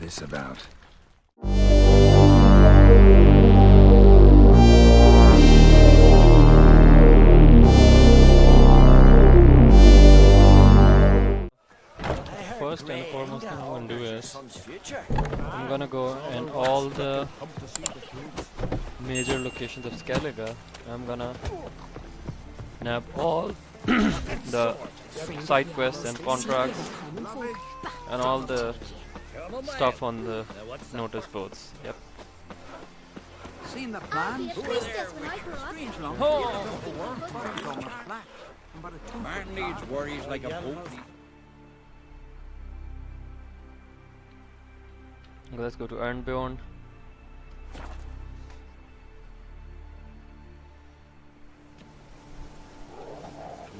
this about? First and foremost thing I'm gonna do is I'm gonna go in all the major locations of Skellige. I'm gonna nab all the side quests and contracts and all the stuff on the notice boards. Yep. Seen the plan? Strange long. Man needs worries like a boat. Let's go to Earnbjorn.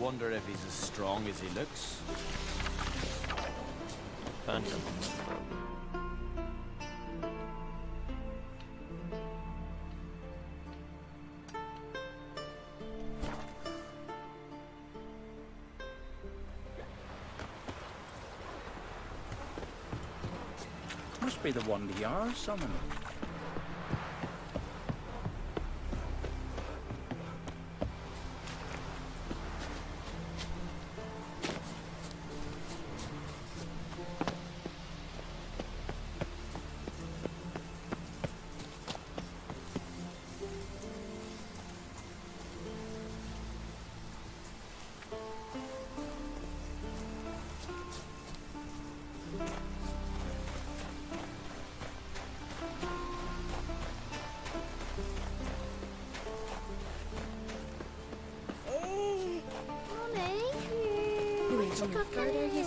Wonder if he's as strong as he looks. Phantom. Must be the one the Jarl summoned.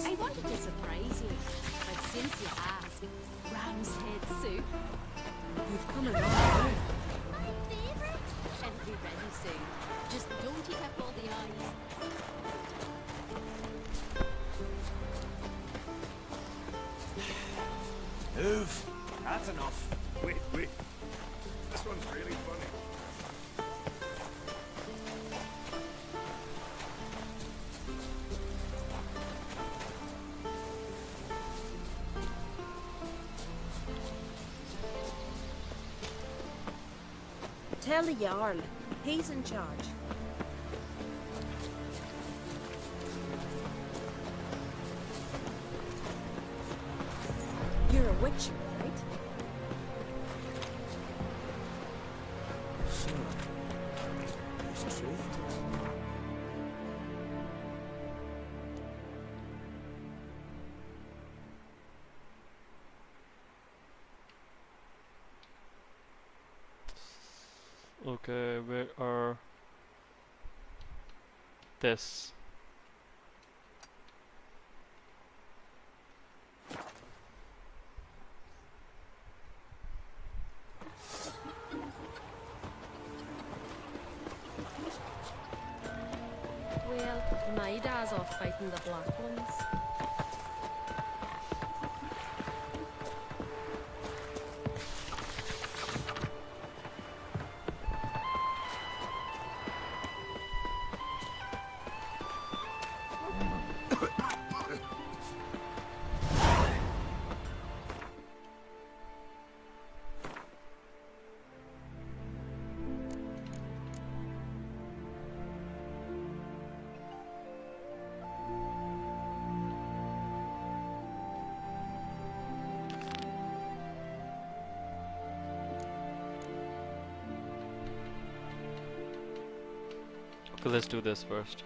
I wanted to surprise you, but since you asked, ram's head soup. You've come a long way. My favourite. It'll be ready soon. Just don't eat up all the eyes. Move. That's enough. Wait. This one's really funny. Tell the Jarl. He's in charge. You're a witcher, right? So, there's truth to it. Okay, where are this? Well, my dad's off fighting the Black Ones. Okay, let's do this first.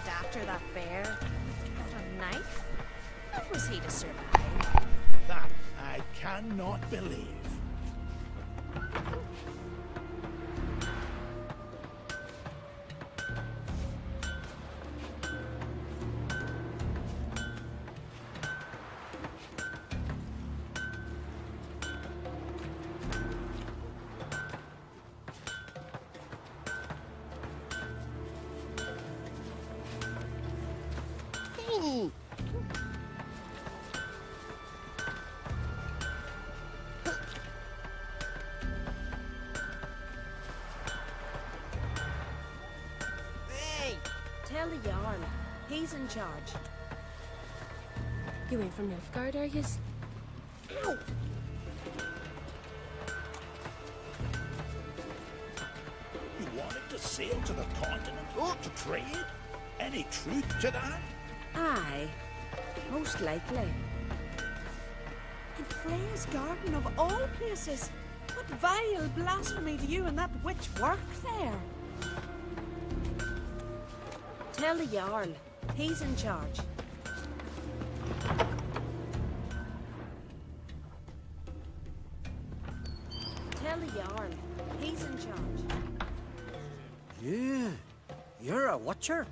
after that bear? With a knife? How was he to survive? That I cannot believe. Tell the Jarl. He's in charge. You ain't from Nilfgaard, are yous? You wanted to sail to the continent to trade? Any truth to that? Aye, most likely. In Freya's garden of all places. What vile blasphemy do you and that witch work there? Tell the Jarl. He's in charge. Tell the Jarl. He's in charge. You're a wotcher?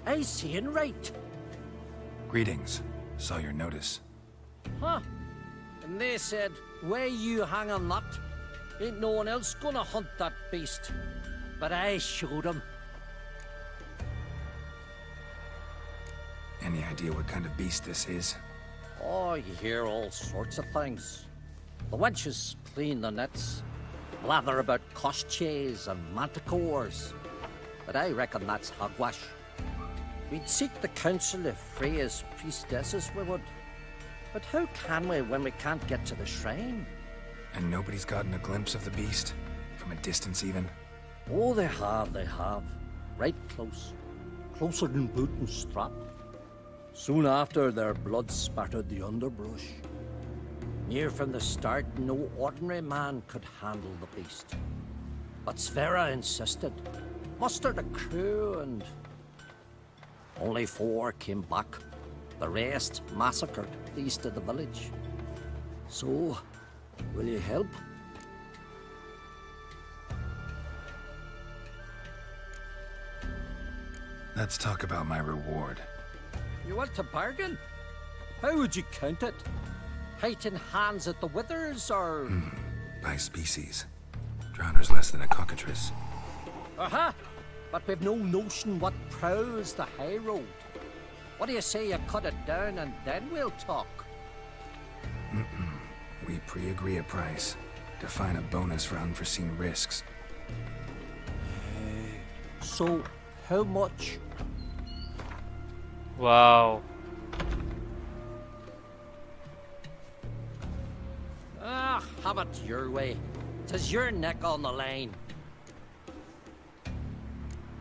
I seeing right. Greetings. Saw your notice. Huh? And they said, where you hang on that? Ain't no one else gonna hunt that beast. But I showed 'em. Any idea what kind of beast this is? Oh, you hear all sorts of things. The wenches clean the nets, blather about koshchays and manticores. But I reckon that's hogwash. We'd seek the counsel of Freya's priestesses, we would. But how can we when we can't get to the shrine? And nobody's gotten a glimpse of the beast? From a distance even? Oh, they have. Right close. Closer than boot and strap. Soon after, their blood spattered the underbrush. Near from the start, no ordinary man could handle the beast. But Sverre insisted. Mustered a crew and... only 4 came back. The rest massacred east of the village. So, will you help? Let's talk about my reward. You want to bargain? How would you count it? Height in hands at the withers, or...? By species. Drowner's less than a cockatrice. Aha! But we've no notion what prowls the high road. What do you say you cut it down and then we'll talk? We pre-agree a price. Define a bonus for unforeseen risks. So, how much? Wow. Ah, have it your way. 'Tis your neck on the line.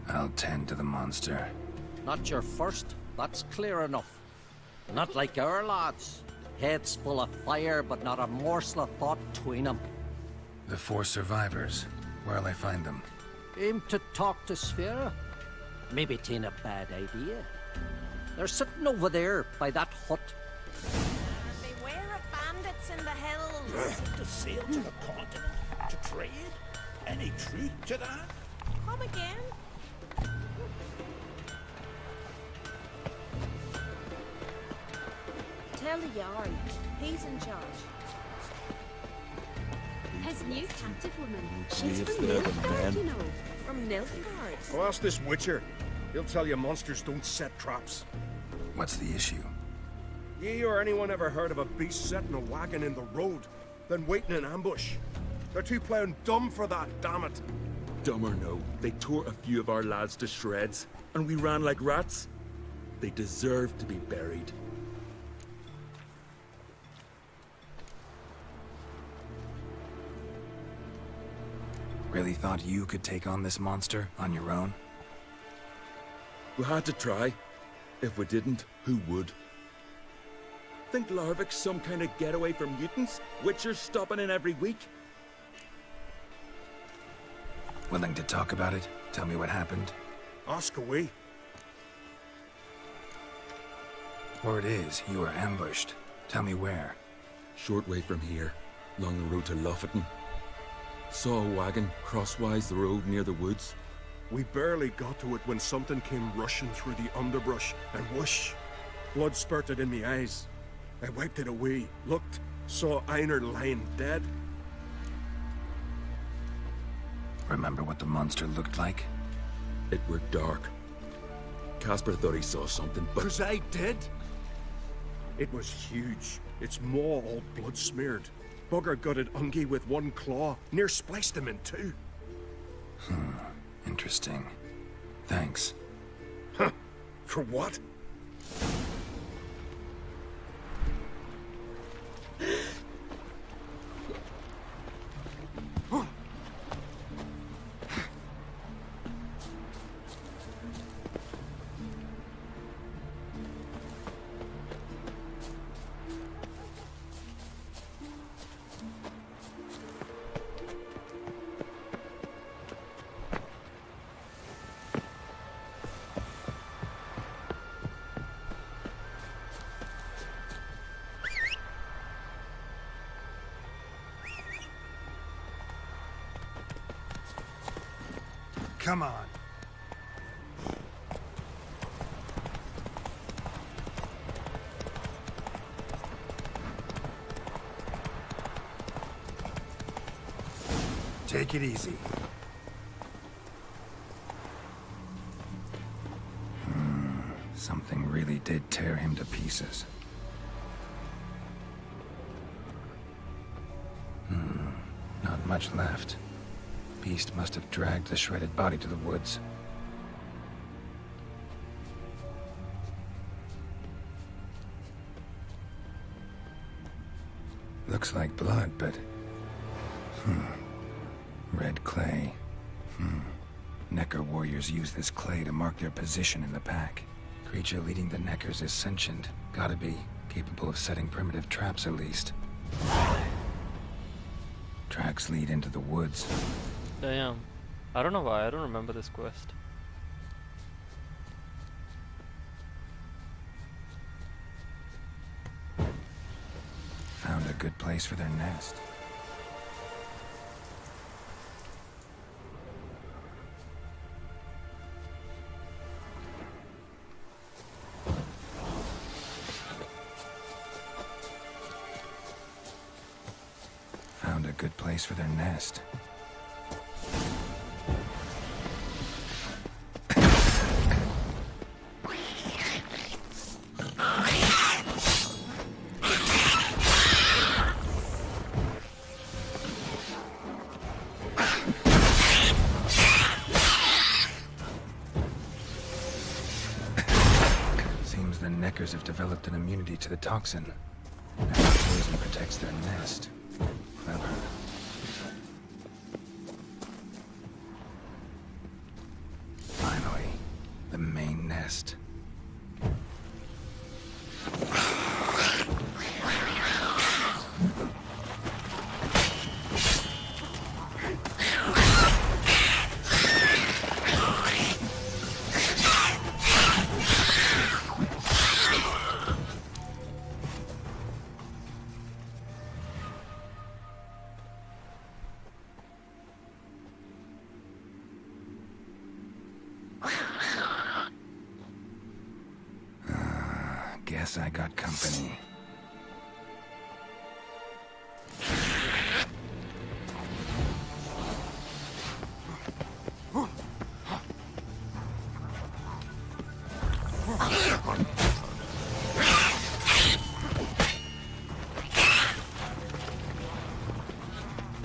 I'll tend to the monster. Not your first, that's clear enough. Not like our lads. Heads full of fire, but not a morsel of thought between them. The 4 survivors. Where'll I find them? Aim to talk to Sverre? Maybe 'tain't a bad idea. They're sitting over there by that hut. Beware of bandits in the hills. To sail to the continent to trade? Any truth to that? Come again? Tell the Jarl. He's in charge. His new captive woman. She's from Nilfgaard, you know. From Nilfgaard. Oh, Well, ask this witcher. He'll tell you monsters don't set traps. What's the issue? Ye or anyone ever heard of a beast setting a wagon in the road, then waiting in ambush? They're too plowing dumb for that, damn it. Dumb or no, they tore a few of our lads to shreds, and we ran like rats. They deserve to be buried. Really thought you could take on this monster on your own? We had to try. If we didn't, who would? Think Larvik's some kind of getaway for mutants? Witchers stopping in every week? Willing to talk about it? Tell me what happened? Ask away. Word is, you were ambushed. Tell me where. Short way from here, along the road to Lofferton. Saw a wagon crosswise the road near the woods. We barely got to it when something came rushing through the underbrush, and whoosh! Blood spurted in me eyes. I wiped it away, looked, saw Einar lying dead. Remember what the monster looked like? It were dark. Casper thought he saw something, but... 'Cause I did! It was huge. Its maw all blood smeared. Bugger gutted Ungi with one claw, near spliced him in two. Interesting. Thanks. Huh? For what? Come on. Take it easy. Something really did tear him to pieces. Not much left. Beast must have dragged the shredded body to the woods. Looks like blood, but... Red clay. Necker warriors use this clay to mark their position in the pack. Creature leading the Neckers is sentient. Gotta be. Capable of setting primitive traps, at least. Tracks lead into the woods. Damn. I don't know why, I don't remember this quest. Found a good place for their nest. Found a good place for their nest. Seems the Neckers have developed an immunity to the toxin. And the poison protects their nest. Clever. Finally, the main nest. Guess I got company.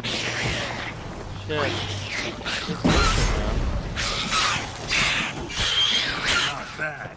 Shit. Not bad.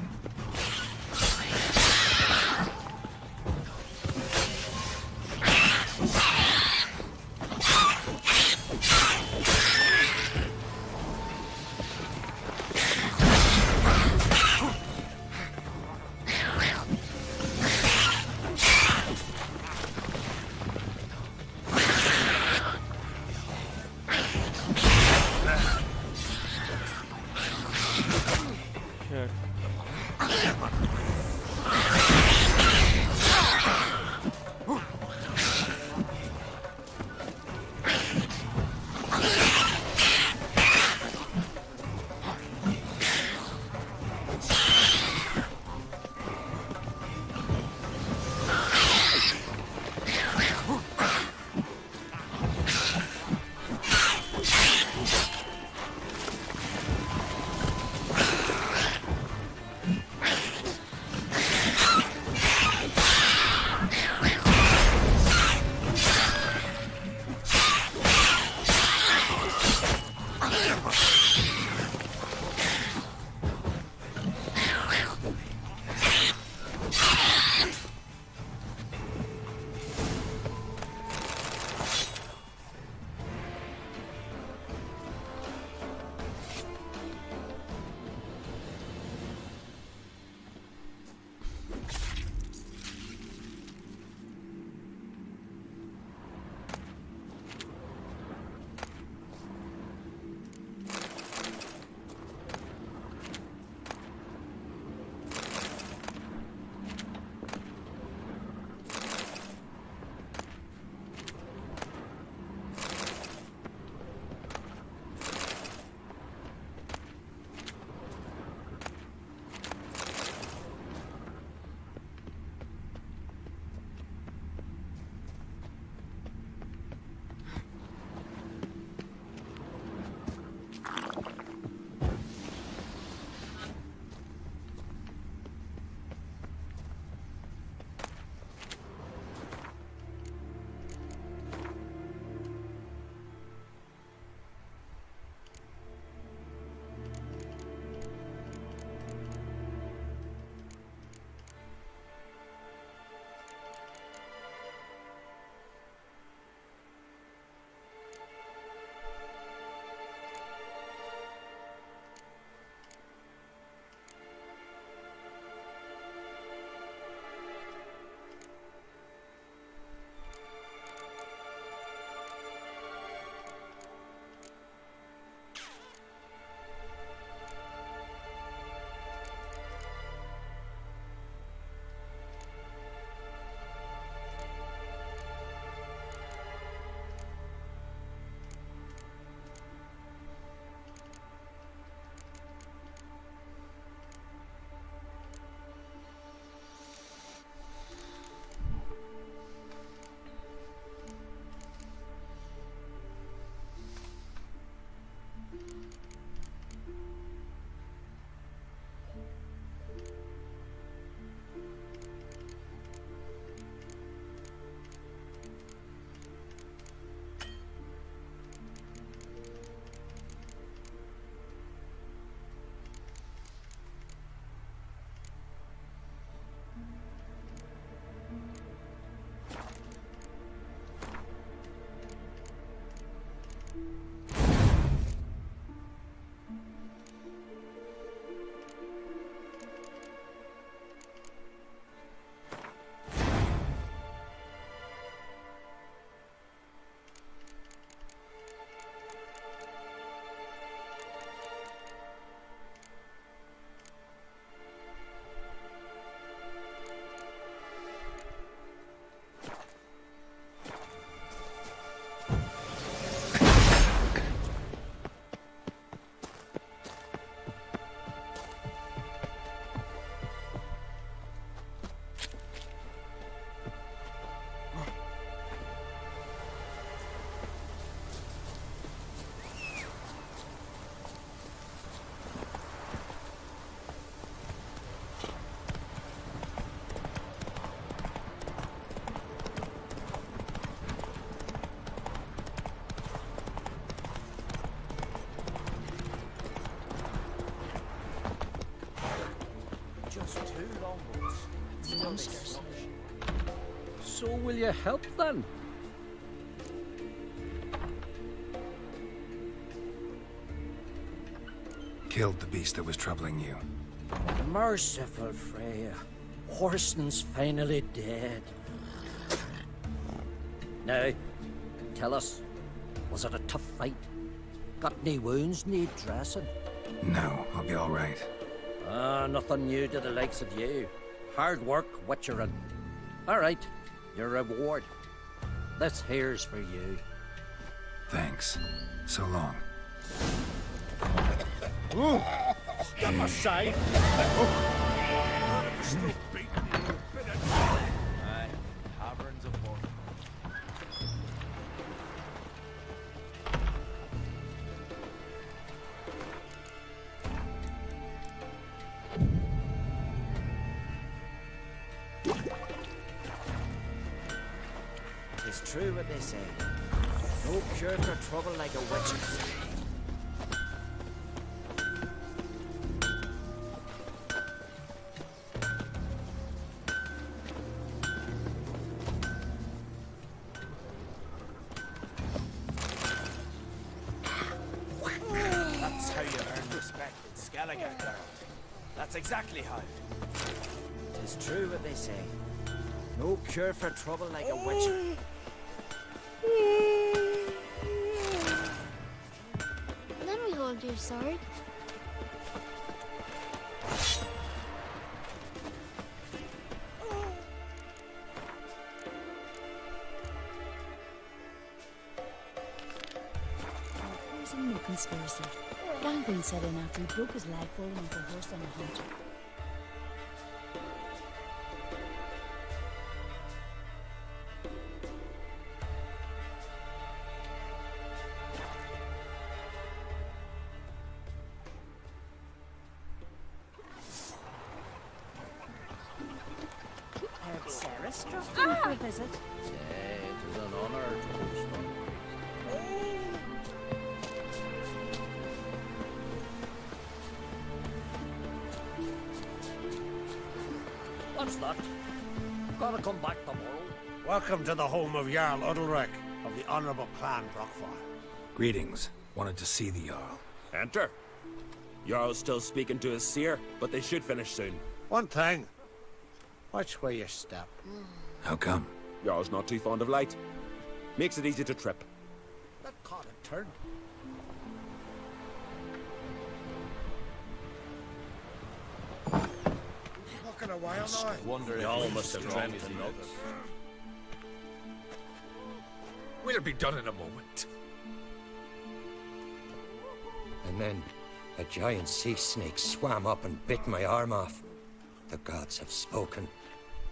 monsters. So will you help then? Killed the beast that was troubling you. Merciful Freya. Horson's finally dead. Now, tell us, was it a tough fight? Got any wounds need dressing? No, I'll be all right. Nothing new to the likes of you. Hard work, witchering. All right, your reward. This here's for you. Thanks. So long. Step aside! Aye, taverns of war. It's true what they say. No cure for trouble like a witcher. That's how you earn respect in Skellige, Geralt. That's exactly how. It's true what they say. No cure for trouble like a witcher. Let me hold your sword. Poison no conspiracy. Gangrene set in after he broke his leg falling off a horse on a hunt. Heard Sarah struck in for a visit. It is an honor to host on. What's that? Gotta come back tomorrow. Welcome to the home of Jarl Udalric of the Honourable Clan Brockfire. Greetings. Wanted to see the Jarl. Enter. Jarl's still speaking to his seer, but they should finish soon. One thing. Watch where you step. How come? Jarl's not too fond of light. Makes it easy to trip. That caught a turn. Looking a while now. Wonder if Jarl he's must have strong dreamt as he him looks. We'll be done in a moment. And then a giant sea snake swam up and bit my arm off. The gods have spoken.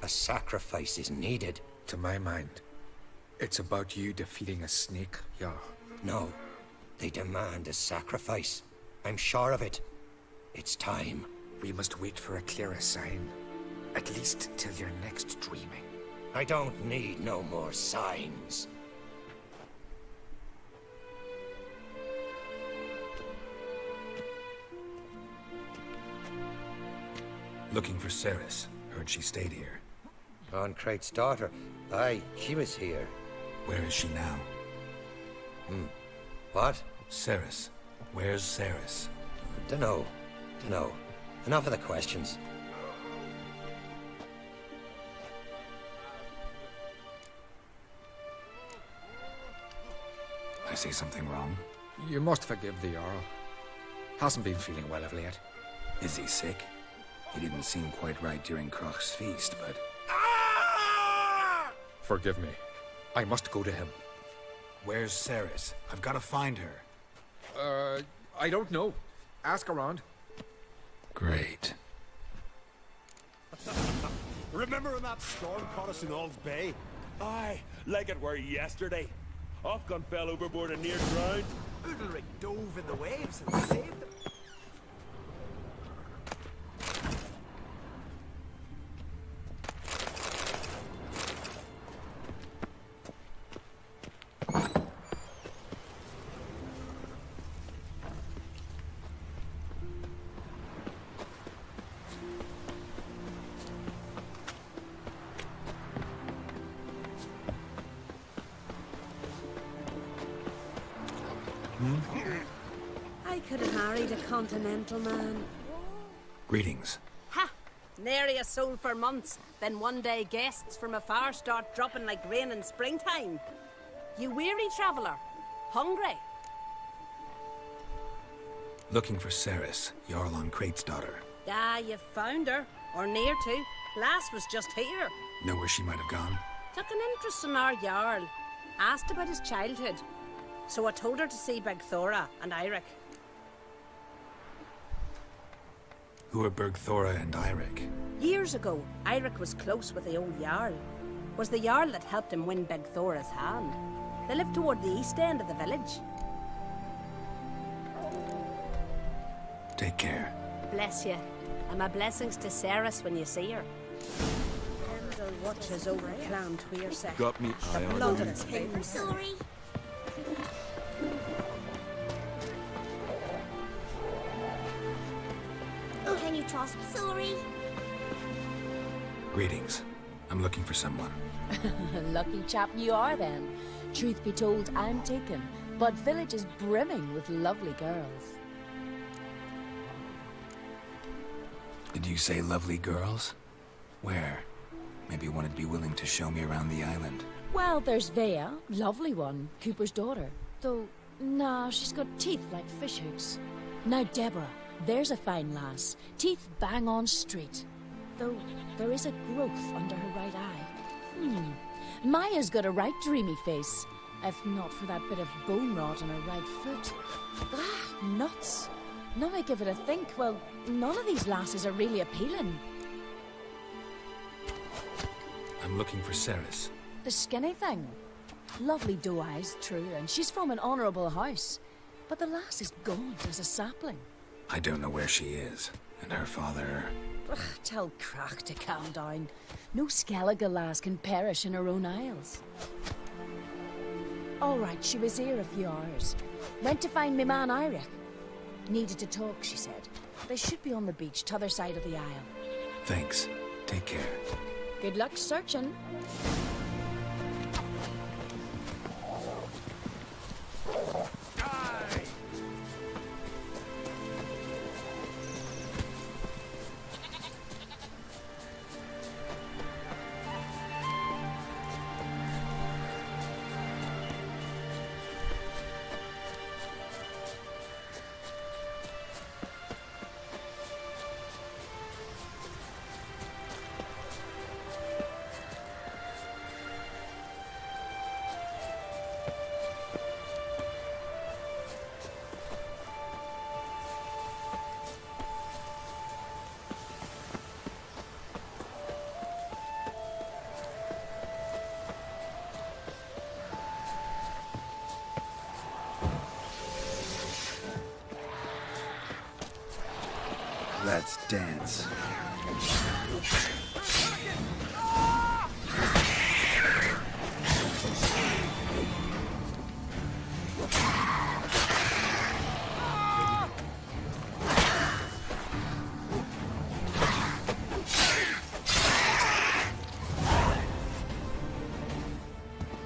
A sacrifice is needed. To my mind, it's about you defeating a snake, yeah. No, they demand a sacrifice. I'm sure of it. It's time. We must wait for a clearer sign. At least till your next dreaming. I don't need no more signs. Looking for Ceres. Heard she stayed here. Crate's daughter. Aye, she was here. Where is she now? What? Ceres. Where's Ceres? Dunno. Enough of the questions. I say something wrong? You must forgive the Jarl. Hasn't been feeling well of late. Is he sick? He didn't seem quite right during Kroch's feast, but... Forgive me. I must go to him. Where's Ceres? I've got to find her. I don't know. Ask around. Great. Remember when that storm caught us in Ald's Bay? Aye, like it were yesterday. Ofcon fell overboard and near drowned. Udalric dove in the waves and saved them. married a continental man. Greetings. Ha! Nary a soul for months. Then one day guests from afar start dropping like rain in springtime. You weary traveller? Hungry? Looking for Ceres, Jarl on Crate's daughter. Ah, you found her. Or near to. Lass was just here. Know where she might have gone? Took an interest in our Jarl. Asked about his childhood. So I told her to see Bergthora and Eirik. Who are Bergthora and Eirik? Years ago, Eirik was close with the old Jarl. Was the Jarl that helped him win Bergthora's hand. They lived toward the east end of the village. Take care. Bless you. And my blessings to Ceres when you see her. Endel watches over Clan Tweersec. Got me eye The on blood you. of his king. Sorry. Can you trust? Sorry. Greetings. I'm looking for someone. Lucky chap you are then. Truth be told, I'm taken, but village is brimming with lovely girls. Did you say lovely girls? Where? Maybe one would be willing to show me around the island. Well, there's Vea, lovely one, Cooper's daughter. Though, nah, she's got teeth like fish hooks. Now Deborah, there's a fine lass, teeth bang on straight. Though there is a growth under her right eye. Maya's got a right dreamy face, if not for that bit of bone rot on her right foot. Ah, nuts. Now I give it a think, well, none of these lasses are really appealing. I'm looking for Ceres. The skinny thing. Lovely doe eyes, true, and she's from an honourable house. But the lass is gaunt as a sapling. I don't know where she is, and her father... Ugh, tell Crack to calm down. No Skellige lass can perish in her own isles. All right, she was here a few hours. Went to find me man Eirik. Needed to talk, she said. They should be on the beach, t'other side of the isle. Thanks. Take care. Good luck searching. Let's dance.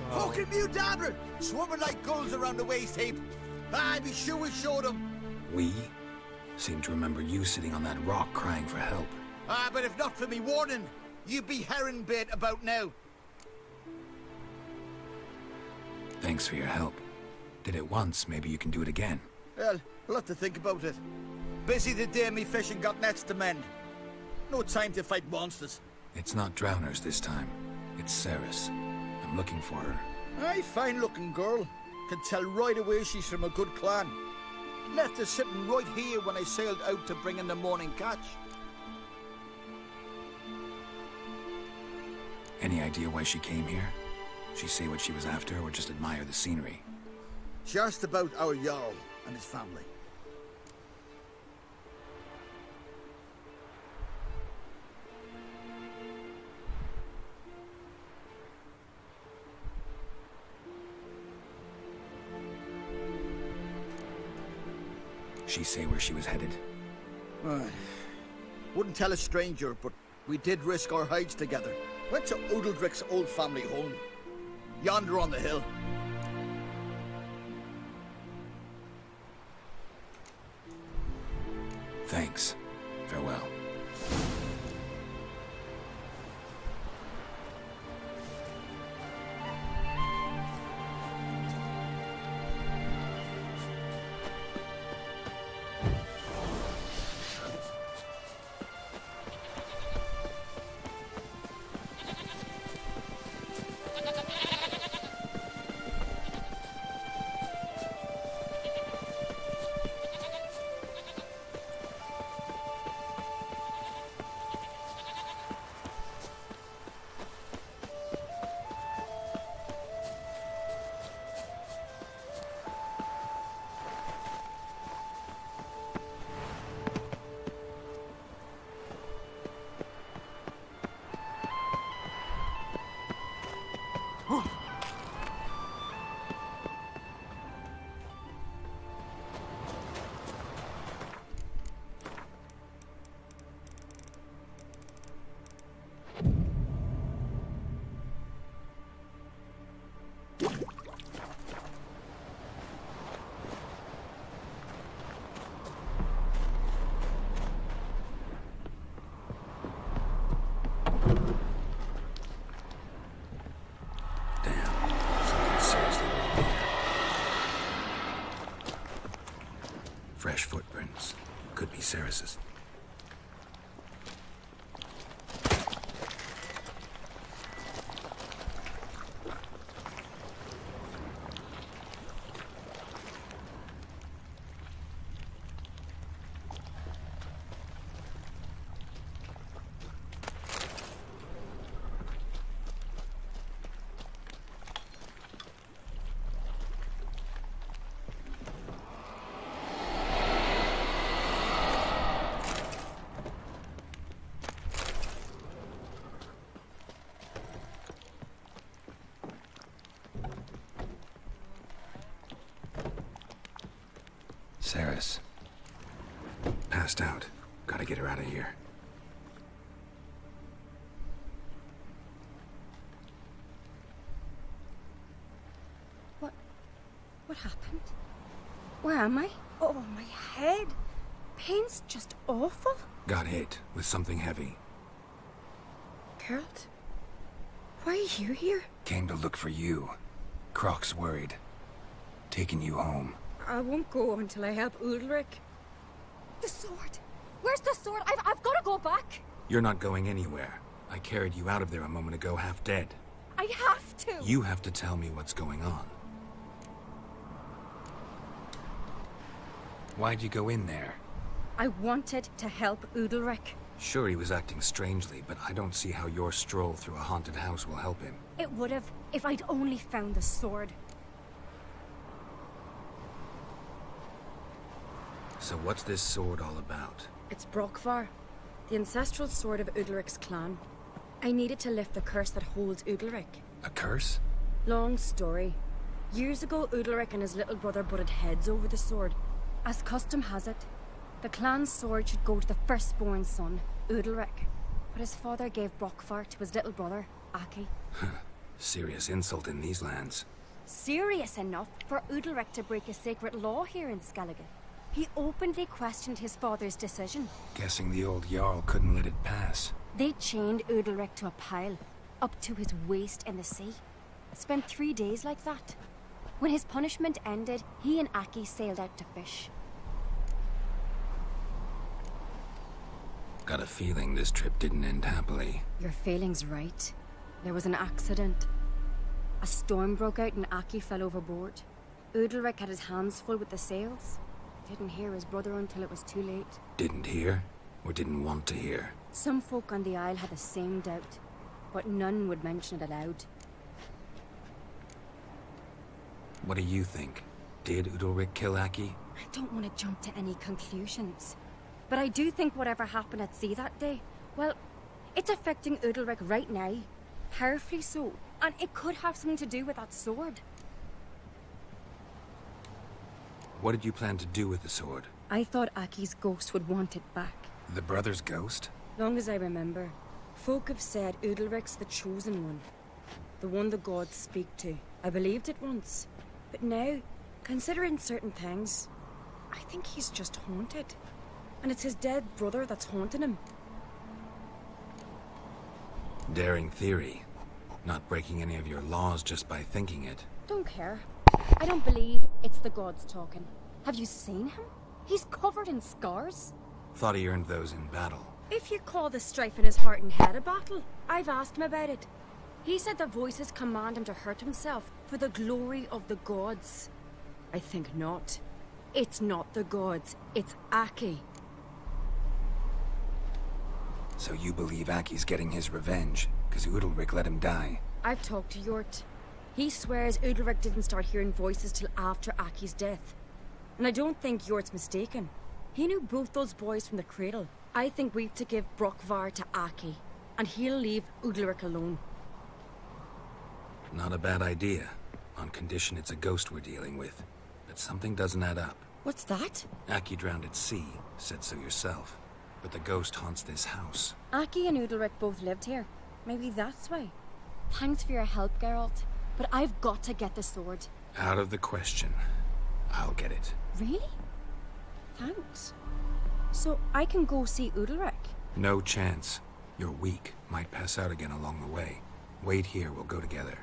Fucking mute dabber! Swarming like gulls around the waist heap. I'd be sure we showed them. We? Seem to remember you sitting on that rock crying for help. But if not for me warning, you'd be herring bait about now. Thanks for your help. Did it once, maybe you can do it again. Well, we'll have to think about it. Busy the day me fishing got nets to mend. No time to fight monsters. It's not drowners this time. It's Ceres. I'm looking for her. Aye, fine looking girl. Can tell right away she's from a good clan. Left her sitting right here when I sailed out to bring in the morning catch. Any idea why she came here? She say what she was after or just admire the scenery? She asked about our Jarl and his family. She say where she was headed? Wouldn't tell a stranger, but we did risk our hides together. Went to Odeldrick's old family home. Yonder on the hill. Thanks. Farewell. Fresh footprints. Could be Ceres's. Ceres. Passed out. Gotta get her out of here. What happened? Where am I? Oh, my head. Pain's just awful. Got hit with something heavy. Geralt? Why are you here? Came to look for you. Croc's worried. Taking you home. I won't go until I help Udalric. The sword! Where's the sword? I've got to go back! You're not going anywhere. I carried you out of there a moment ago half dead. I have to! You have to tell me what's going on. Why'd you go in there? I wanted to help Udalric. Sure, he was acting strangely, but I don't see how your stroll through a haunted house will help him. It would have, if I'd only found the sword. So what's this sword all about? It's Brokvar, the ancestral sword of Udalric's clan. I needed to lift the curse that holds Udalric. A curse? Long story. Years ago, Udalric and his little brother butted heads over the sword. As custom has it, the clan's sword should go to the firstborn son, Udalric. But his father gave Brokvar to his little brother, Aki. Serious insult in these lands. Serious enough for Udalric to break a sacred law here in Skellige. He openly questioned his father's decision. Guessing the old Jarl couldn't let it pass. They chained Udalric to a pile, up to his waist in the sea. Spent 3 days like that. When his punishment ended, he and Aki sailed out to fish. Got a feeling this trip didn't end happily. Your feeling's right. There was an accident. A storm broke out and Aki fell overboard. Udalric had his hands full with the sails. Didn't hear his brother until it was too late. Didn't hear? Or didn't want to hear? Some folk on the Isle had the same doubt, but none would mention it aloud. What do you think? Did Udalric kill Aki? I don't want to jump to any conclusions. But I do think whatever happened at sea that day, well, it's affecting Udalric right now. Powerfully so. And it could have something to do with that sword. What did you plan to do with the sword? I thought Aki's ghost would want it back. The brother's ghost? Long as I remember, folk have said Udalric's the chosen one. The one the gods speak to. I believed it once. But now, considering certain things, I think he's just haunted. And it's his dead brother that's haunting him. Daring theory. Not breaking any of your laws just by thinking it. Don't care. I don't believe it's the gods talking. Have you seen him? He's covered in scars. Thought he earned those in battle. If you call the strife in his heart and head a battle, I've asked him about it. He said the voices command him to hurt himself for the glory of the gods. I think not. It's not the gods, it's Aki. So you believe Aki's getting his revenge, because Udalric let him die? I've talked to Yort. He swears Udalric didn't start hearing voices till after Aki's death. And I don't think Yort's mistaken. He knew both those boys from the cradle. I think we've to give Brokvar to Aki, and he'll leave Udalric alone. Not a bad idea, on condition it's a ghost we're dealing with. But something doesn't add up. What's that? Aki drowned at sea, said so yourself. But the ghost haunts this house. Aki and Udalric both lived here. Maybe that's why. Thanks for your help, Geralt. But I've got to get the sword. Out of the question. I'll get it. Really? Thanks. So I can go see Udalric? No chance. You're weak. Might pass out again along the way. Wait here, we'll go together.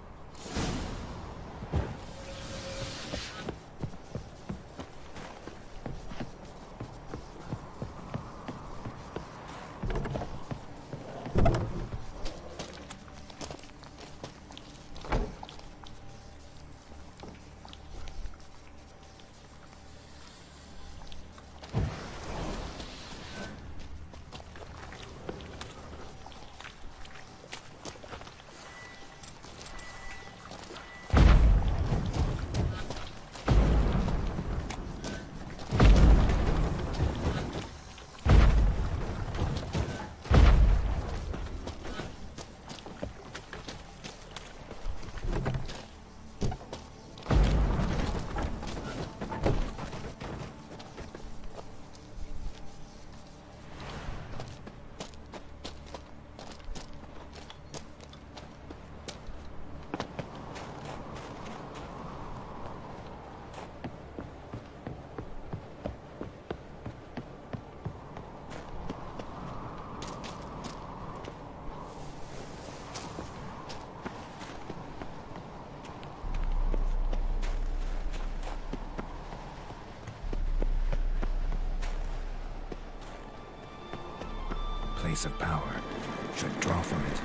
Place of power. Should draw from it.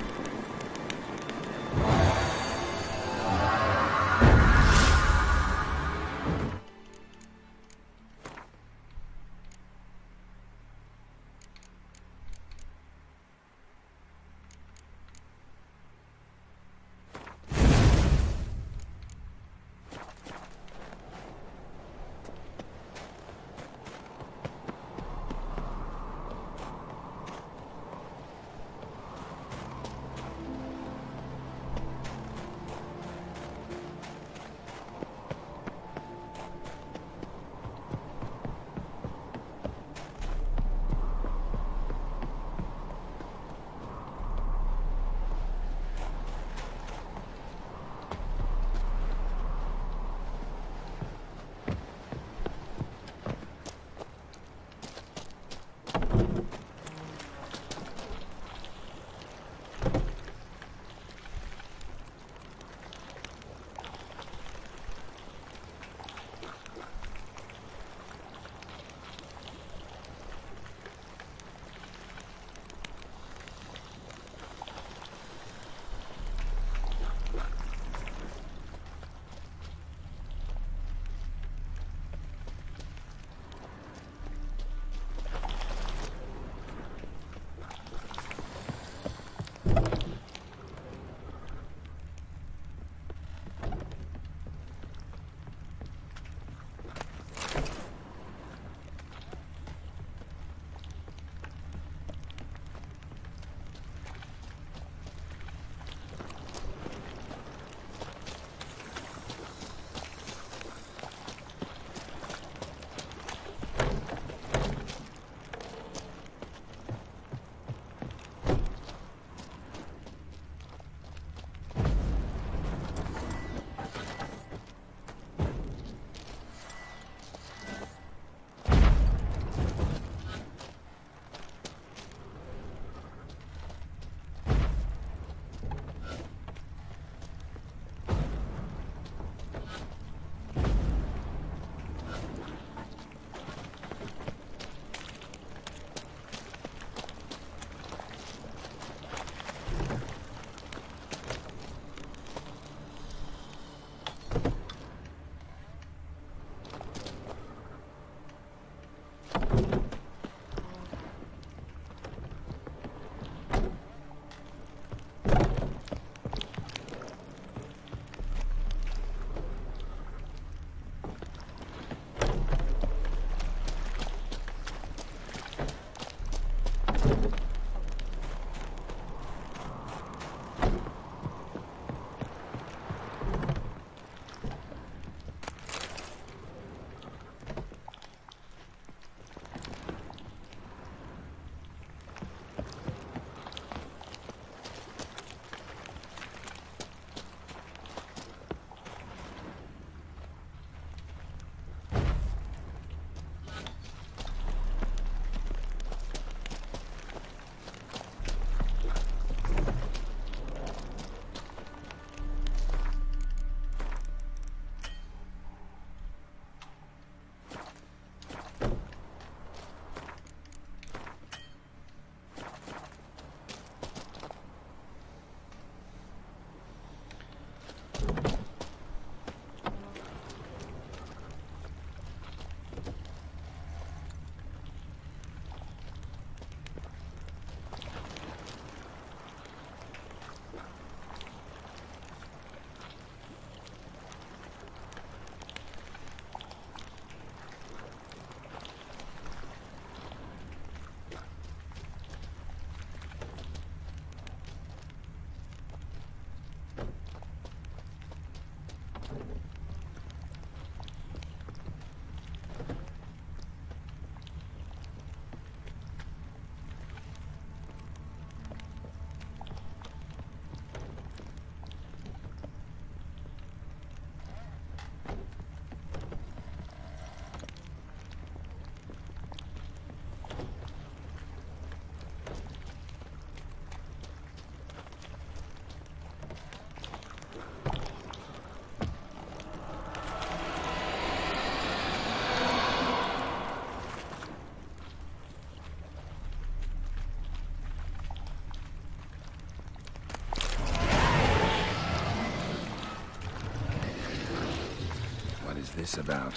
this about?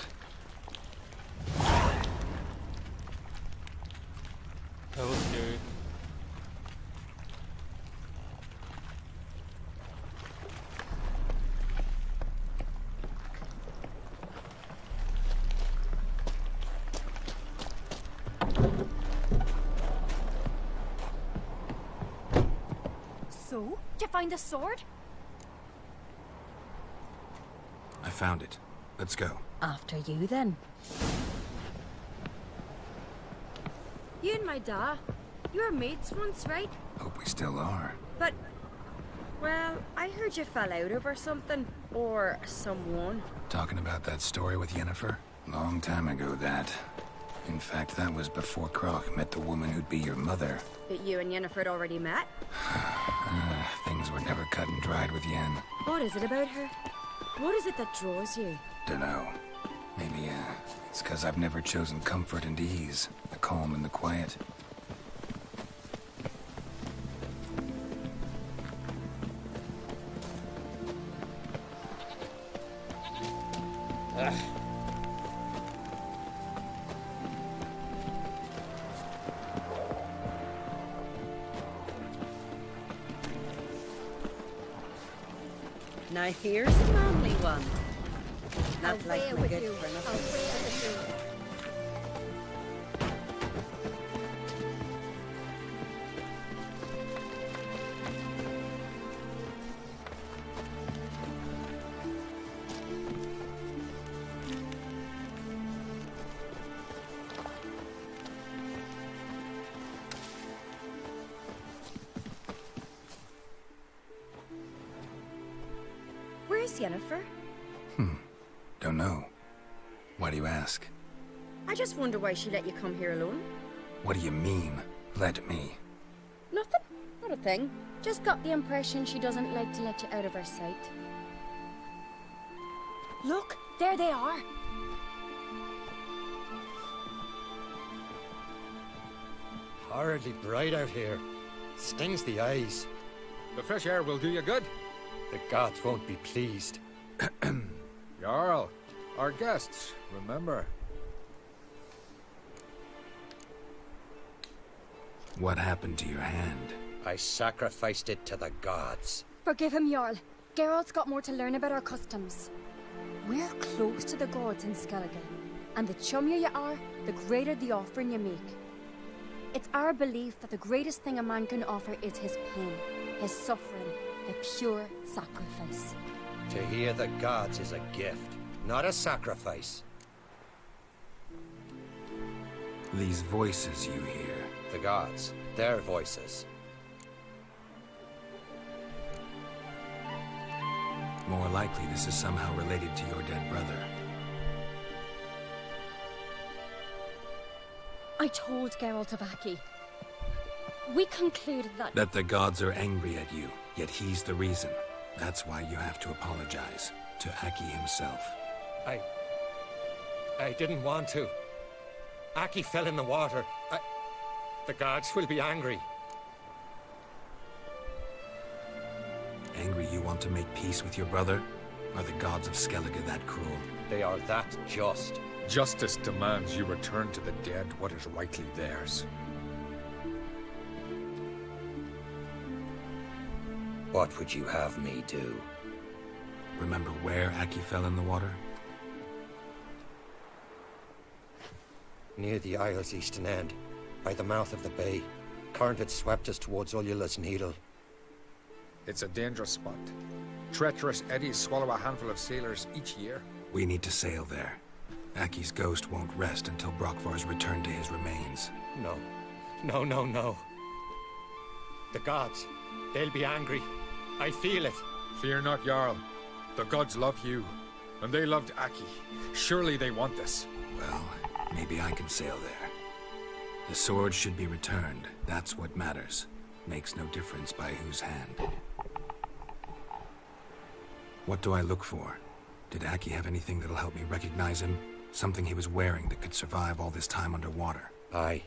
That was scary. So, did you find the sword? I found it. Let's go. After you, then. You and my da, you were mates once, right? Hope we still are. But, well, I heard you fell out over something. Or someone. Talking about that story with Yennefer? Long time ago, that. In fact, that was before Croc met the woman who'd be your mother. But you and Yennefer had already met? Things were never cut and dried with Yen. What is it about her? What is it that draws you? Dunno. Maybe, it's 'cause I've never chosen comfort and ease. The calm and the quiet. Now here's a manly one. Not Away like with good you. for Away nothing. with you. Where's Yennefer? Don't know. Why do you ask? I just wonder why she let you come here alone. What do you mean, let me? Nothing. Not a thing. Just got the impression she doesn't like to let you out of her sight. Look, there they are. Horridly bright out here. Stings the eyes. The fresh air will do you good. The gods won't be pleased. Jarl, our guests, remember. What happened to your hand? I sacrificed it to the gods. Forgive him, Jarl. Geralt's got more to learn about our customs. We're close to the gods in Skellige, and the chummier you are, the greater the offering you make. It's our belief that the greatest thing a man can offer is his pain, his suffering, a pure sacrifice. To hear the gods is a gift, not a sacrifice. These voices you hear. The gods, their voices. More likely this is somehow related to your dead brother. I told Geralt of Aki. We concluded that... That the gods are angry at you, yet he's the reason. That's why you have to apologize to Aki himself. I didn't want to. Aki fell in the water. The gods will be angry. Angry you want to make peace with your brother? Are the gods of Skellige that cruel? They are that just. Justice demands you return to the dead what is rightly theirs. What would you have me do? Remember where Aki fell in the water? Near the Isle's eastern end, by the mouth of the bay. Current had swept us towards Ullula's Needle. It's a dangerous spot. Treacherous eddies swallow a handful of sailors each year. We need to sail there. Aki's ghost won't rest until Brokvar's returned to his remains. No. No. The gods, they'll be angry. I feel it. Fear not, Jarl. The gods love you, and they loved Aki. Surely they want this. Well, maybe I can sail there. The sword should be returned. That's what matters. Makes no difference by whose hand. What do I look for? Did Aki have anything that'll help me recognize him? Something he was wearing that could survive all this time underwater? Aye.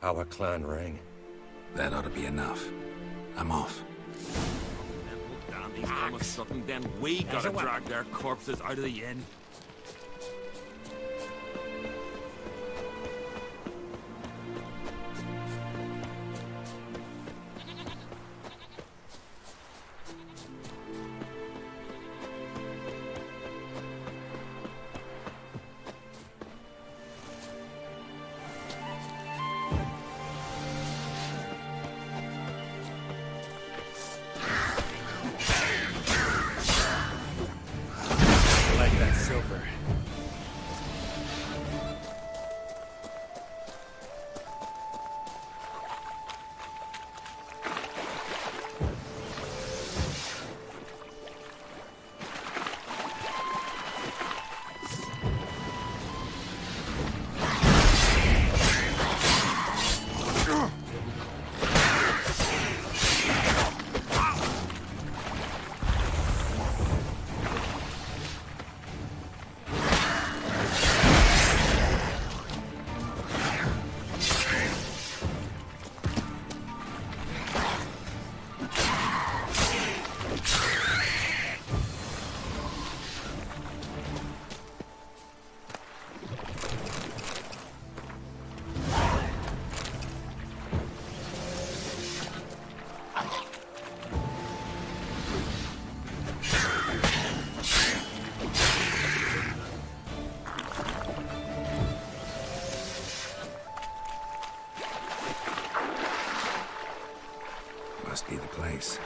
Our clan ring. That ought to be enough. I'm off. These come of something, then we gotta drag their corpses out of the inn. Must be the place.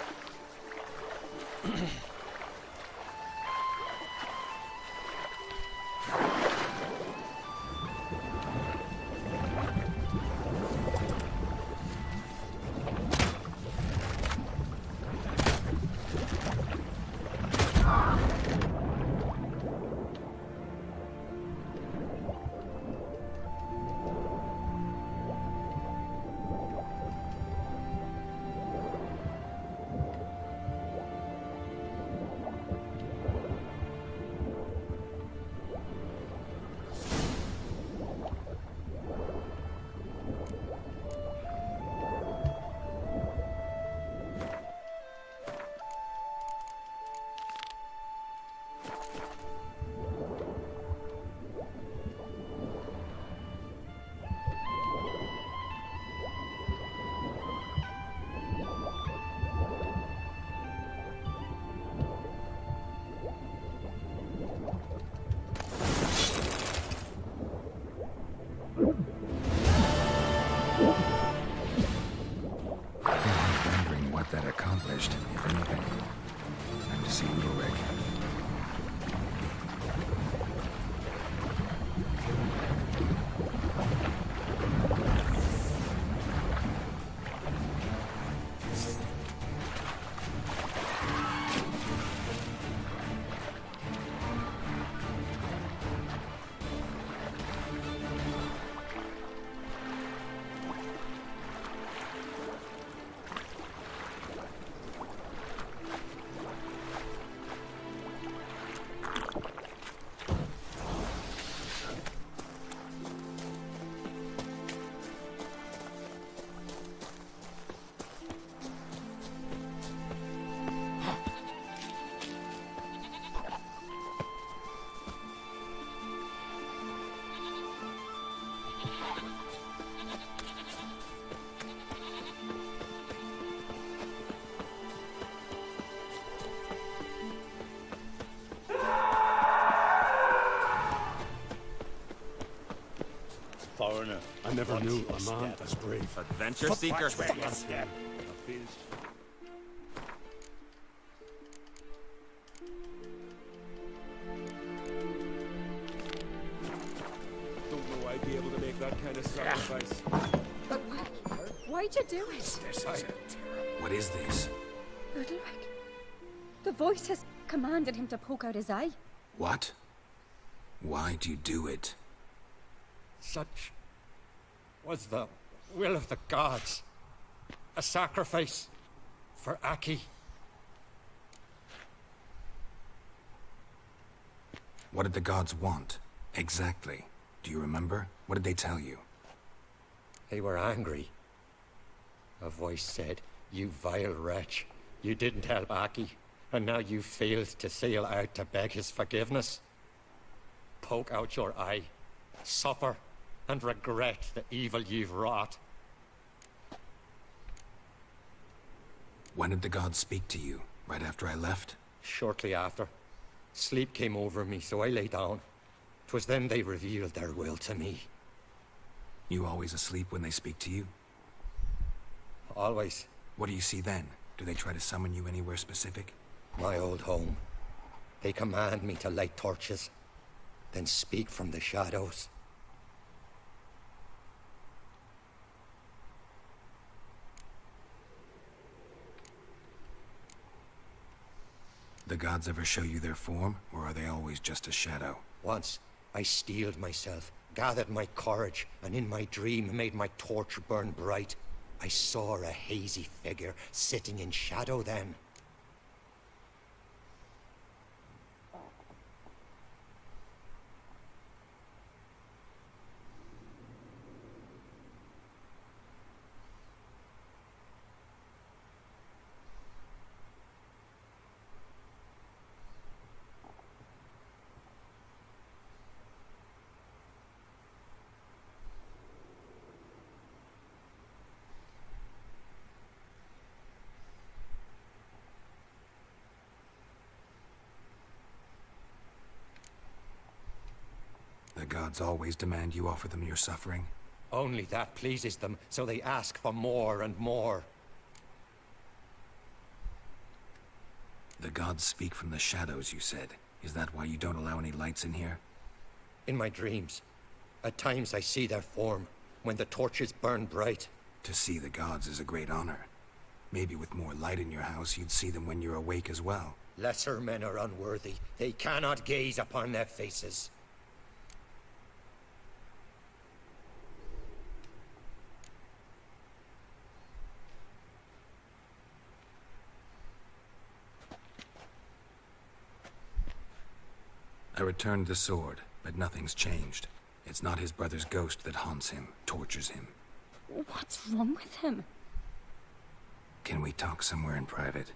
Wondering what that accomplished, if anything. Time to see Udalric. Foreigner, I never knew a man as brave. Adventure seeker. Don't know I'd be able to make that kind of sacrifice. But why'd you do it? What is this? Udalric. The voice has commanded him to poke out his eye. What? Why'd you do it? Such was the will of the gods. A sacrifice for Aki. What did the gods want? Exactly. Do you remember? What did they tell you? They were angry. A voice said, "You vile wretch, you didn't help Aki, and now you failed to sail out to beg his forgiveness. Poke out your eye, suffer, and regret the evil you've wrought." When did the gods speak to you? Right after I left? Shortly after. Sleep came over me, so I lay down. 'Twas then they revealed their will to me. You always asleep when they speak to you? Always. What do you see then? Do they try to summon you anywhere specific? My old home. They command me to light torches, then speak from the shadows. The gods ever show you their form, or are they always just a shadow? Once, I steeled myself, gathered my courage, and in my dream made my torch burn bright. I saw a hazy figure sitting in shadow then. The gods always demand you offer them your suffering? Only that pleases them, so they ask for more and more. The gods speak from the shadows, you said. Is that why you don't allow any lights in here? In my dreams, at times I see their form, when the torches burn bright. To see the gods is a great honor. Maybe with more light in your house, you'd see them when you're awake as well. Lesser men are unworthy. They cannot gaze upon their faces. I returned the sword, but nothing's changed. It's not his brother's ghost that haunts him, tortures him. What's wrong with him? Can we talk somewhere in private?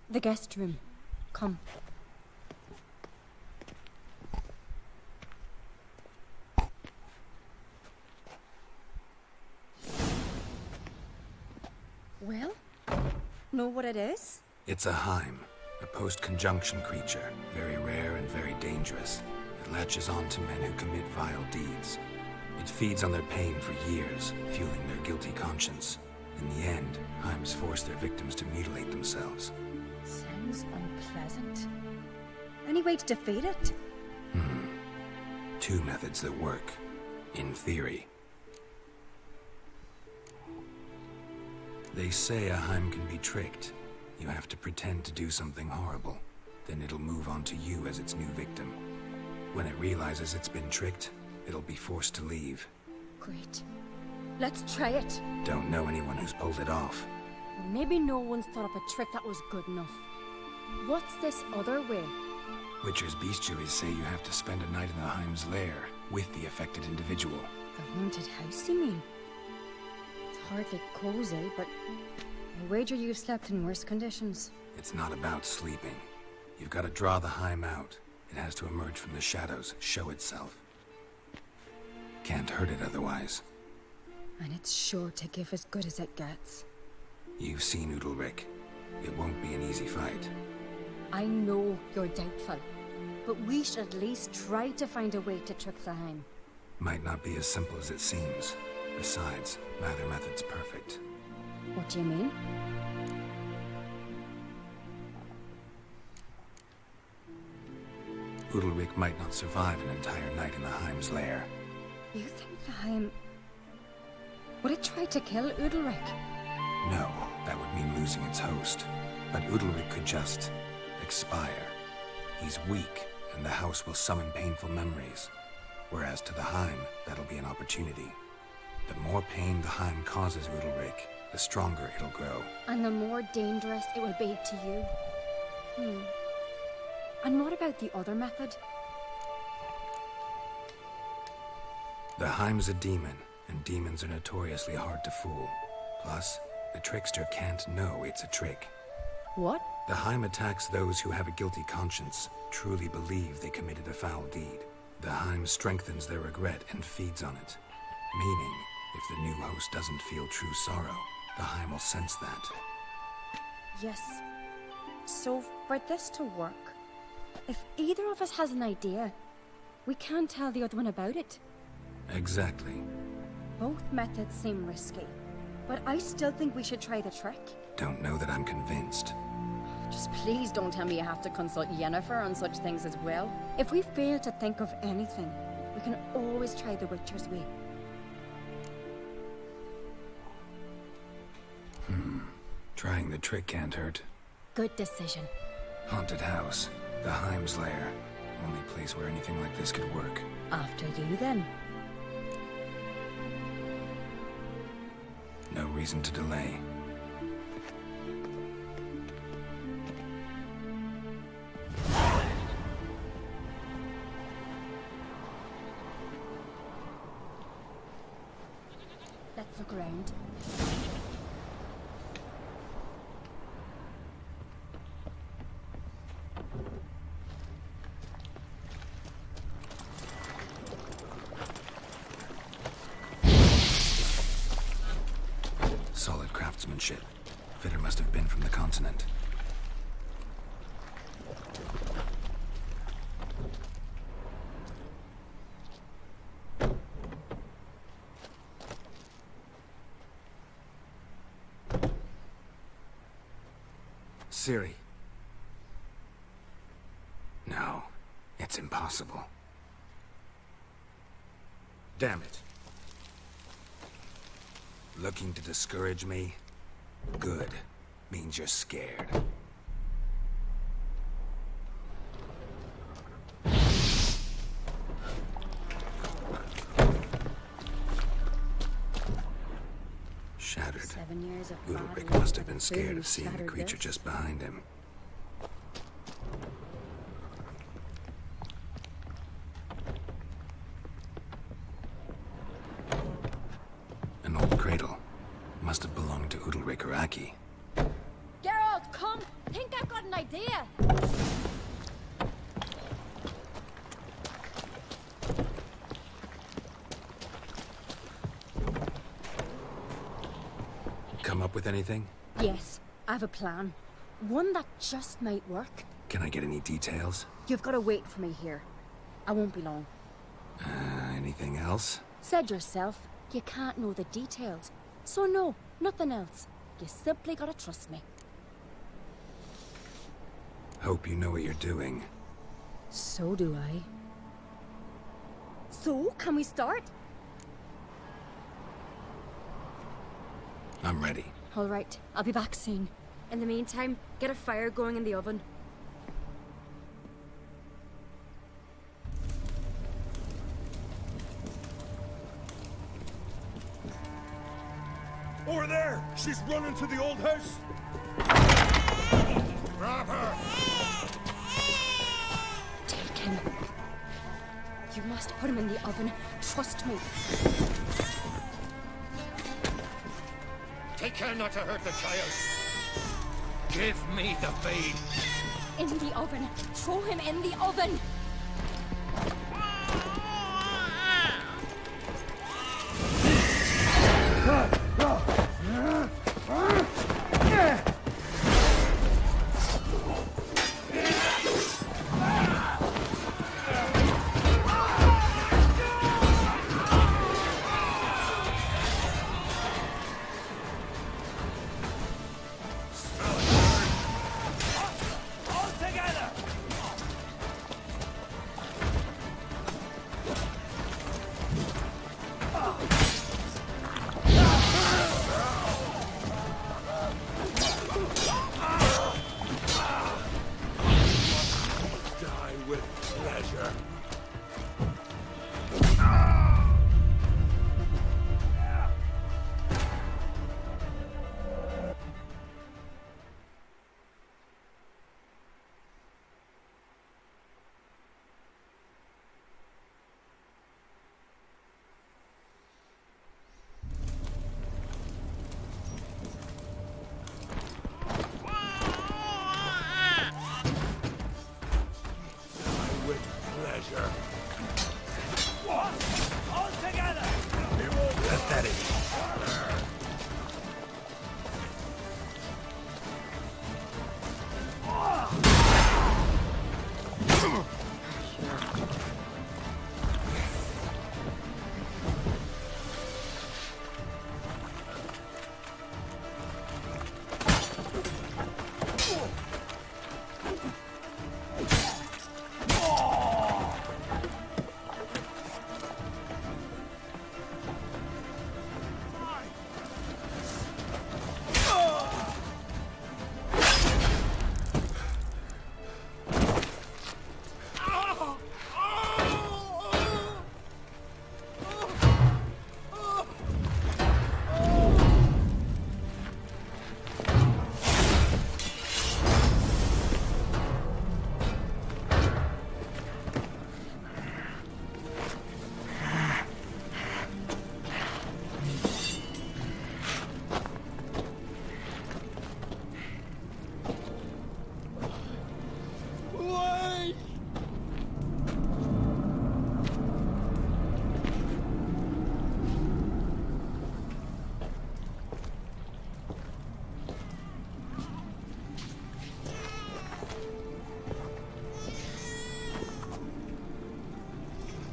The guest room. Come. Well, know what it is? It's a Heim, a post-conjunction creature, very rare and very dangerous. It latches on to men who commit vile deeds. It feeds on their pain for years, fueling their guilty conscience. In the end, Heims force their victims to mutilate themselves. Sounds unpleasant. Any way to defeat it? Two methods that work. In theory. They say a Heim can be tricked. You have to pretend to do something horrible. Then it'll move on to you as its new victim. When it realizes it's been tricked, it'll be forced to leave. Great. Let's try it. Don't know anyone who's pulled it off. Maybe no one's thought up a trick that was good enough. What's this other way? Witcher's bestiaries say you have to spend a night in the Heim's lair with the affected individual. The haunted house, you mean? It's hardly cozy, but I wager you've slept in worse conditions. It's not about sleeping. You've got to draw the Heim out. It has to emerge from the shadows, show itself. Can't hurt it otherwise. And it's sure to give as good as it gets. You've seen Udalric. It won't be an easy fight. I know you're doubtful, but we should at least try to find a way to trick the Heim. Might not be as simple as it seems. Besides, neither method's perfect. What do you mean? Udalric might not survive an entire night in the Heim's lair. You think the Heim... Would it try to kill Udalric? No, that would mean losing its host. But Udalric could just... expire. He's weak, and the house will summon painful memories. Whereas to the Heim, that'll be an opportunity. The more pain the Heim causes Udalric, the stronger it'll grow. And the more dangerous it will be to you. And what about the other method? The Heim's a demon, and demons are notoriously hard to fool. Plus, the trickster can't know it's a trick. What? The Heim attacks those who have a guilty conscience, truly believe they committed a foul deed. The Heim strengthens their regret and feeds on it. Meaning, if the new host doesn't feel true sorrow, the Heim will sense that. Yes. So, for this to work, if either of us has an idea, we can't tell the other one about it. Exactly. Both methods seem risky, but I still think we should try the trick. Don't know that I'm convinced. Just please don't tell me you have to consult Yennefer on such things as well. If we fail to think of anything, we can always try the Witcher's way. Trying the trick can't hurt. Good decision. Haunted house. The Heim's lair. Only place where anything like this could work. After you, then. No reason to delay. Let's look around. Solid craftsmanship. Fitter must have been from the continent. Ciri. It's impossible. Damn it. Looking to discourage me? Good. Means you're scared. Shattered. 7 years of Udalric battle, must have but been scared clearly of seeing the shattered creature this. just behind him. An old cradle. Must have belonged to Udalric or Aki. Geralt, come! Think I've got an idea! Come up with anything? Yes, I have a plan. One that just might work. Can I get any details? You've got to wait for me here. I won't be long. Anything else? Said yourself, you can't know the details. So no, nothing else. You simply gotta trust me. Hope you know what you're doing. So do I. So, can we start? I'm ready. All right, I'll be back soon. In the meantime, get a fire going in the oven. Over there! She's running to the old house! Grab her! Take him. You must put him in the oven. Trust me. Take care not to hurt the child. Give me the feed. In the oven. Throw him in the oven.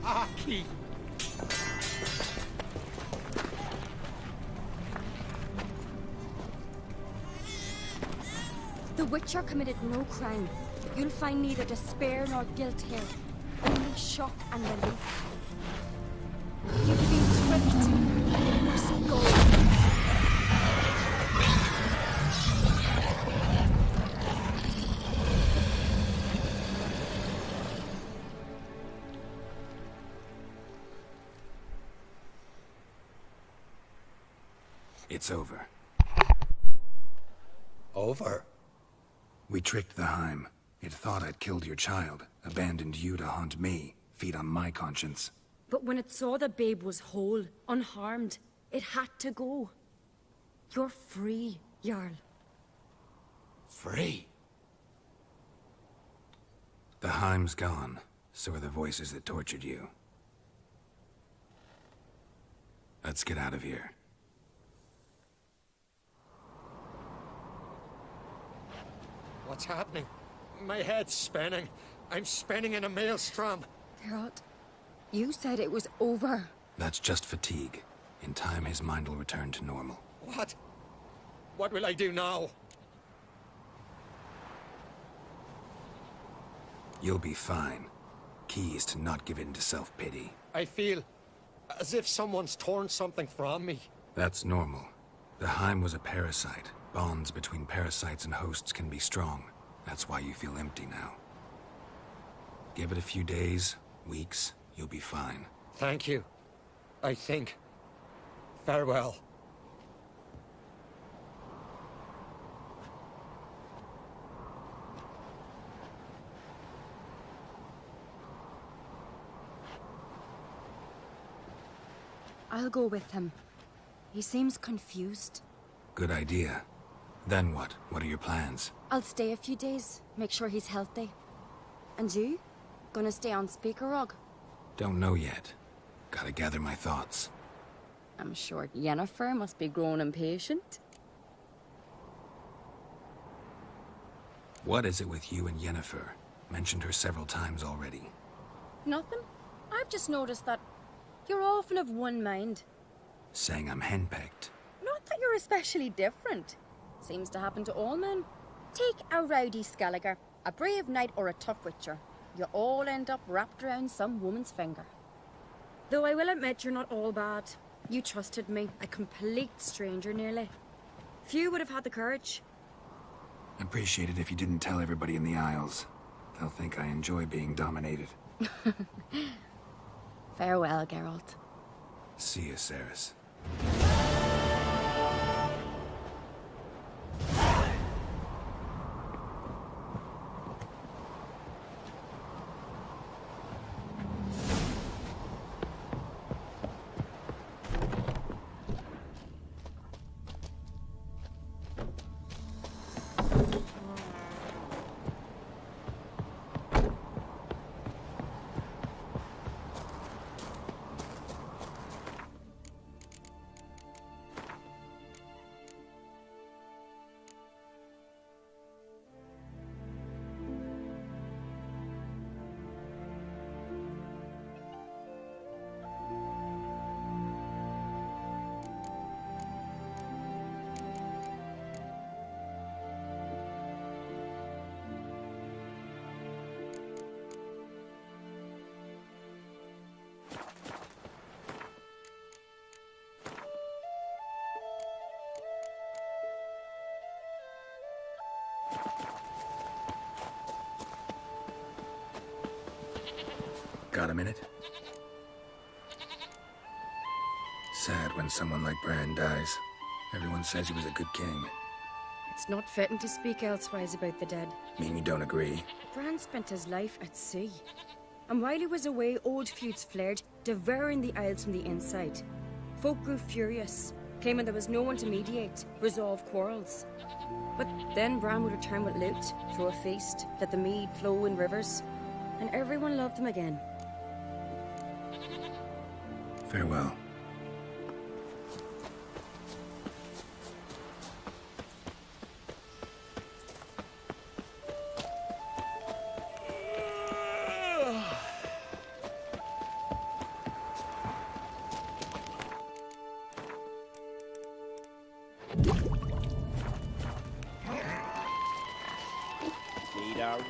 Aki! The Witcher committed no crime. You'll find neither despair nor guilt here. only shock and relief. You've been tricked. You must go. It's over. Over? We tricked the Heim. It thought I'd killed your child, abandoned you to haunt me, feed on my conscience. But when it saw the babe was whole, unharmed, it had to go. You're free, Jarl. Free? The Heim's gone, so are the voices that tortured you. Let's get out of here. What's happening? My head's spinning. I'm spinning in a maelstrom. Geralt, you said it was over. That's just fatigue. In time, his mind will return to normal. What? What will I do now? You'll be fine. Key is to not give in to self-pity. I feel as if someone's torn something from me. That's normal. The Heim was a parasite. Bonds between parasites and hosts can be strong. That's why you feel empty now. Give it a few days, weeks, you'll be fine. Thank you. I think. Farewell. I'll go with him. He seems confused. Good idea. Then what? What are your plans? I'll stay a few days, make sure he's healthy. And you? Gonna stay on Speaker Rog? Don't know yet. Gotta gather my thoughts. I'm sure Yennefer must be growing impatient. What is it with you and Yennefer? Mentioned her several times already. Nothing. I've just noticed that you're often of one mind. Saying I'm henpecked. Not that you're especially different. Seems to happen to all men. Take a rowdy Skelliger, a brave knight or a tough witcher. You all end up wrapped around some woman's finger. Though I will admit you're not all bad. You trusted me, a complete stranger nearly. Few would have had the courage. Appreciate it if you didn't tell everybody in the Isles. They'll think I enjoy being dominated. Farewell, Geralt. See you, Ceres. Got a minute? Sad when someone like Bran dies. Everyone says he was a good king. It's not fitting to speak elsewise about the dead. Mean you don't agree? Bran spent his life at sea. And while he was away, old feuds flared, devouring the Isles from the inside. Folk grew furious, claiming there was no one to mediate, resolve quarrels. But then Bran would return with loot, throw a feast, let the mead flow in rivers, and everyone loved him again. Farewell. Lead our way.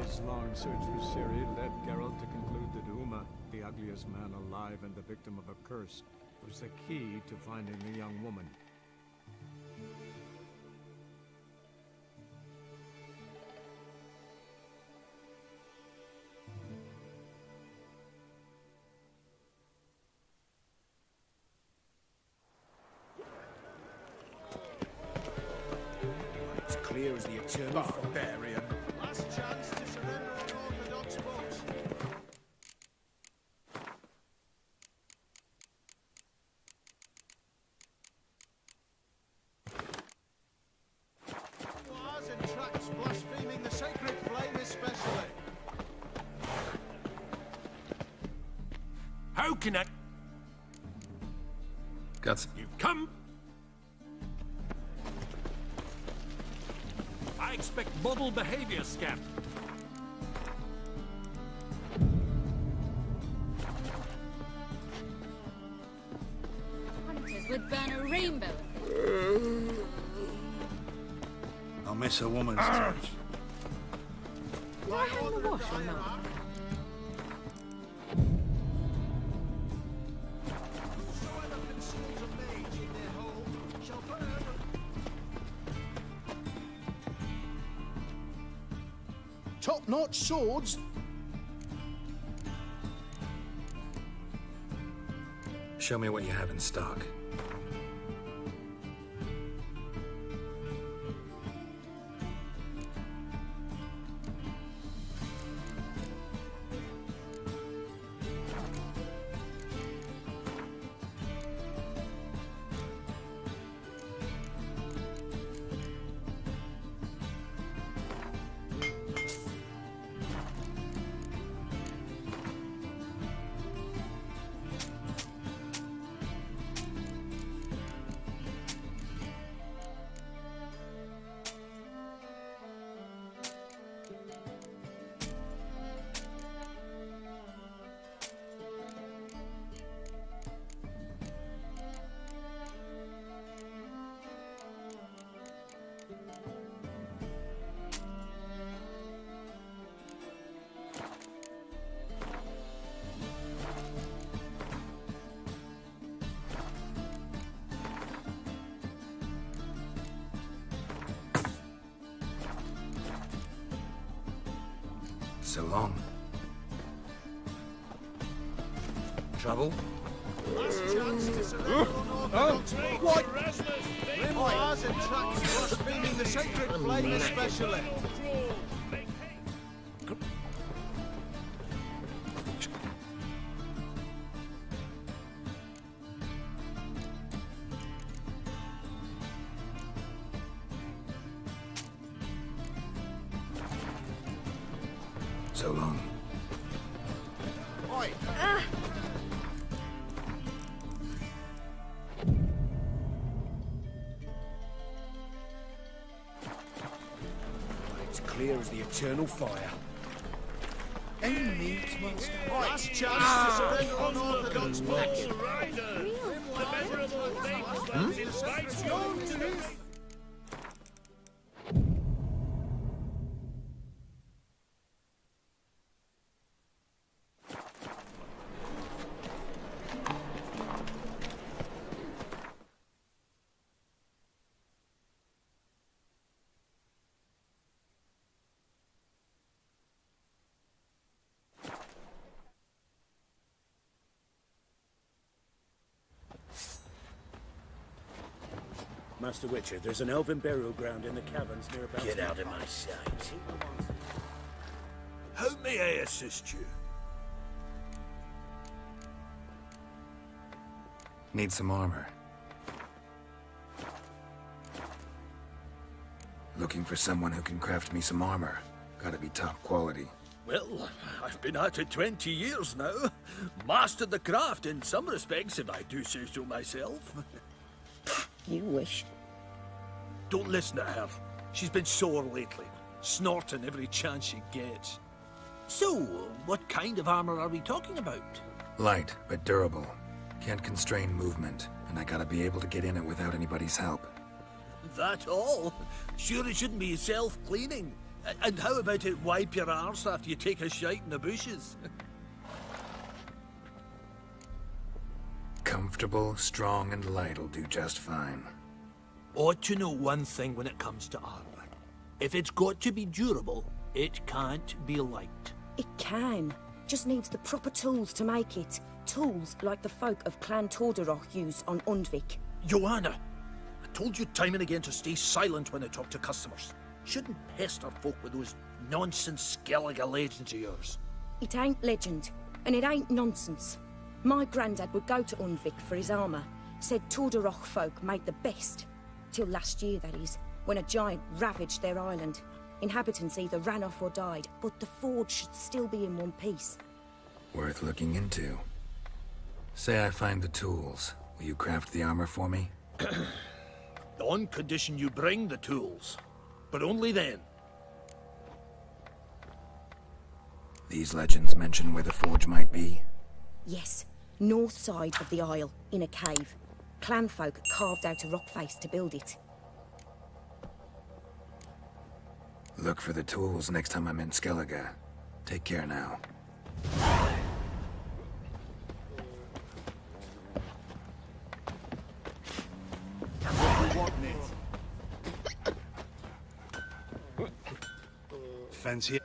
His long search for Ciri led Geralt to conclude that Uma, the ugliest man alive and the victim of a curse, was the key to finding the young woman. It's clear as the eternal barbarian. Last chance to surrender unorthodox books. Laws and tracts blaspheming the sacred flame especially. How can I... Guts. You come? I expect model behavior, Scamp. Hunters would burn a rainbow. I'll miss a woman's touch. Do I hang the wash or not? Whosoever conceals a mage in their home shall forever... Top-notch swords? Show me what you have in stock. So long. Trouble? Last chance to surrender unorthodox books. What? Laws and tracts blaspheming the sacred flame especially. So long. Oi! It's clear as the eternal fire. Any needs, Master? Last chance to surrender unorthodox books. Master Witcher, there's an elven burial ground in the caverns nearby. Get out of my sight. How may I assist you? Need some armor. Looking for someone who can craft me some armor. Gotta be top quality. Well, I've been at it 20 years now. Mastered the craft in some respects, if I do say so myself. You wish. Don't listen to her. She's been sore lately, snorting every chance she gets. So, what kind of armor are we talking about? Light, but durable. Can't constrain movement, and I gotta be able to get in it without anybody's help. That all? Sure it shouldn't be self-cleaning. And how about it wipe your arse after you take a shite in the bushes? Comfortable, strong, and light'll do just fine. Ought to know one thing when it comes to armor. If it's got to be durable, it can't be light. It can. Just needs the proper tools to make it. Tools like the folk of Clan Torderoch used on Undvik. Joanna, I told you time and again to stay silent when I talk to customers. Shouldn't pester folk with those nonsense Skellige legends of yours. It ain't legend, and it ain't nonsense. My grandad would go to Undvik for his armour. Said Torderoch folk made the best. Till last year, that is, when a giant ravaged their island. Inhabitants either ran off or died, but the forge should still be in one piece. Worth looking into. Say I find the tools. Will you craft the armor for me? On condition you bring the tools. But only then. These legends mention where the forge might be? Yes, north side of the isle, in a cave. Clanfolk carved out a rock face to build it. Look for the tools next time I'm in Skellige. Take care now. What we want, mate? Fancy it?